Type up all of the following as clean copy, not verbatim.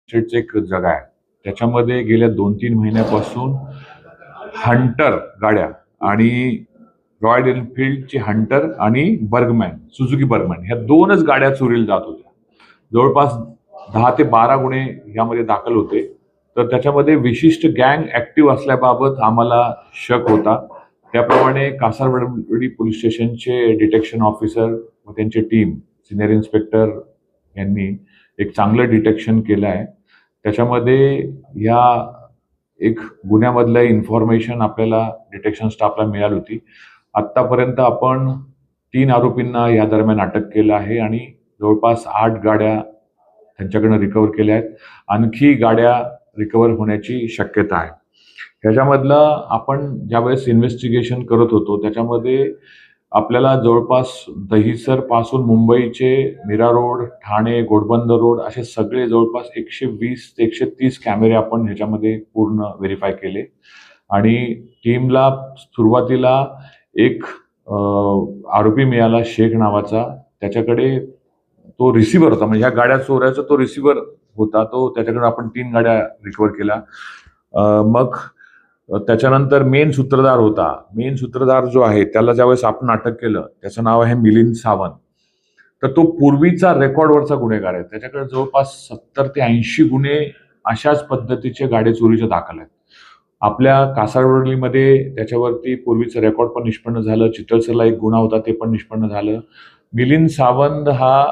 शेटचं एक जगा आहे. त्याच्यामध्ये गेल्या 2-3 महिन्यापासून हंटर गाड्या आणि रॉयल एनफील्डची हंटर आणि बर्गमॅन, सुझुकी बर्गमॅन ह्या 2च गाड्या चोरीला जात होत्या. जवळपास 10 ते 12 गुन्हे यामध्ये दाखल होते. तर त्याच्यामध्ये विशिष्ट गँग ऍक्टिव्ह असल्याबाबत आम्हाला शक होता. त्याप्रमाणे कासारवडी पोलीस स्टेशनचे डिटेक्शन ऑफिसर व त्यांची टीम, सिनियर इन्स्पेक्टर यांनी एक चांगलं डिटेक्शन केलं आहे. त्याच्यामध्ये ह्या एक गुन्ह्यामधलं इन्फॉर्मेशन आपल्याला डिटेक्शन स्टाफला मिळाली होती. आत्तापर्यंत आपण 3 आरोपींना या दरम्यान अटक केलं आहे आणि जवळपास 8 गाड्या त्यांच्याकडनं रिकव्हर केल्या आहेत. आणखी गाड्या रिकव्हर होण्याची शक्यता आहे. ह्याच्यामधलं आपण ज्यावेळेस इन्व्हेस्टिगेशन करत होतो त्याच्यामध्ये आपल्याला जवळपास दहिसर पासून मुंबईचे मीरा रोड, ठाणे, घोडबंदर रोड असे सगळे जवळपास 120 ते 130 कॅमेरे आपण ह्याच्यामध्ये पूर्ण व्हेरीफाय केले आणि टीमला सुरुवातीला एक आरोपी मिळाला शेख नावाचा. त्याच्याकडे तो रिसिव्हर होता, म्हणजे ह्या गाड्या चोरायचा तो रिसिव्हर होता. तो त्याच्याकडे आपण 3 गाड्या रिकव्हर केल्या. मग त्याच्यानंतर मेन सूत्रधार होता. मेन सूत्रधार जो आहे त्याला ज्यावेळेस आपण अटक केलं त्याचं नाव आहे मिलिंद सावंत. तर तो पूर्वीचा रेकॉर्डवरचा गुन्हेगार आहे. त्याच्याकडे जवळपास 70 ते 80 गुन्हे अशाच पद्धतीचे गाडी चोरीचे दाखल आहेत. आपल्या कासारवडीमध्ये त्याच्यावरती पूर्वीचं रेकॉर्ड पण निष्पन्न झालं. चितळसरला एक गुन्हा होता ते पण निष्पन्न झालं. मिलिंद सावंत हा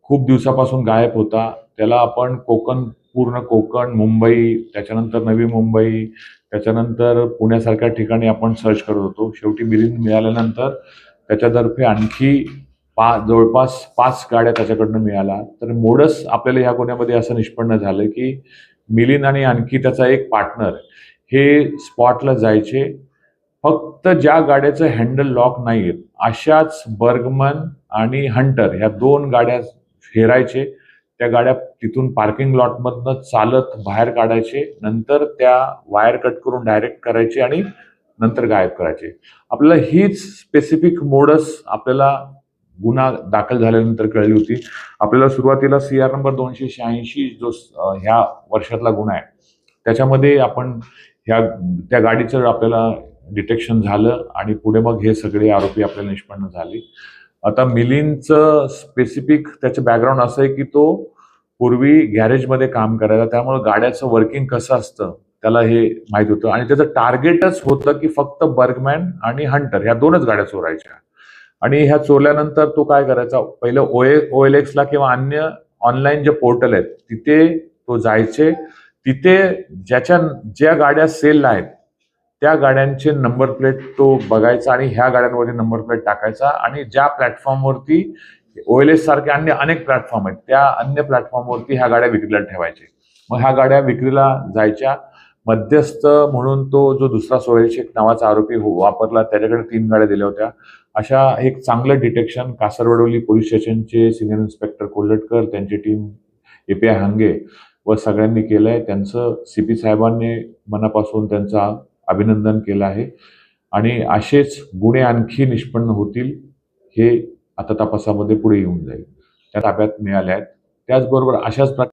खूप दिवसापासून गायब होता. त्याला आपण पूर्ण कोकण, मुंबई, त्याच्यानंतर नवी मुंबई, त्याच्यानंतर पुण्यासारख्या ठिकाणी आपण सर्च करत होतो. शेवटी मिलिंद मिळाल्यानंतर त्याच्यातर्फे आणखी जवळपास 5 गाड्या त्याच्याकडनं मिळाल्या. तर मोडस आपल्याला ह्या गुन्ह्यामध्ये असं निष्पन्न झालं की मिलिंद आणि आणखी त्याचा एक पार्टनर हे स्पॉटला जायचे. फक्त ज्या गाड्याचं हँडल लॉक नाही अशाच बर्गमन आणि हंटर ह्या 2 गाड्या हेरायचे. त्या गाड्या तिथून पार्किंग लॉटमधनं चालत बाहेर काढायचे, नंतर त्या वायर कट करून डायरेक्ट करायचे आणि नंतर गायब करायचे. आपल्याला हीच स्पेसिफिक मोडस आपल्याला गुन्हा दाखल झाल्यानंतर कळली होती. आपल्याला सुरुवातीला CR नंबर 286 जो ह्या वर्षातला गुन्हा आहे त्याच्यामध्ये आपण त्या गाडीचं आपल्याला डिटेक्शन झालं आणि पुढे मग हे सगळे आरोपी आपल्याला निष्पन्न झाले. आता मिलिंदचं स्पेसिफिक त्याचं बॅकग्राऊंड असं आहे की तो पूर्वी गॅरेजमध्ये काम करायचा, त्यामुळे गाड्याचं वर्किंग कसं असतं त्याला हे माहीत होतं आणि त्याचं टार्गेटच होतं की फक्त बर्गमॅन आणि हंटर ह्या 2च गाड्या चोरायच्या. आणि ह्या चोरल्यानंतर तो काय करायचा, पहिलं OLXला किंवा अन्य ऑनलाईन जे पोर्टल आहेत तिथे तो जायचे. तिथे ज्या गाड्या सेलला आहेत त्या गाड्यांचे नंबर प्लेट तो बघायचा आणि ह्या गाड्यांवरती नंबर प्लेट टाकायचा आणि ज्या प्लॅटफॉर्मवरती OLX सारखे अन्य अनेक प्लॅटफॉर्म आहेत त्या अन्य प्लॅटफॉर्मवरती ह्या गाड्या विक्रीला ठेवायचे. मग ह्या गाड्या विक्रीला जायच्या. मध्यस्थ म्हणून तो जो दुसरा सोहेल शेख नावाचा आरोपी वापरला, त्याच्याकडे 3 गाड्या दिल्या होत्या. अशा एक चांगलं डिटेक्शन कासारवडोली पोलीस स्टेशनचे सिनियर इन्स्पेक्टर कोल्हटकर, त्यांची टीम API हांगे व सगळ्यांनी केलंय. त्यांचं CP साहेबांनी मनापासून त्यांचा अभिनंदन केलं आहे आणि असेच गुन्हे आणखी निष्पन्न होतील हे आता तपासामध्ये पुढे येऊन जाईल. त्या ताब्यात मिळाल्या आहेत. त्याचबरोबर अशाच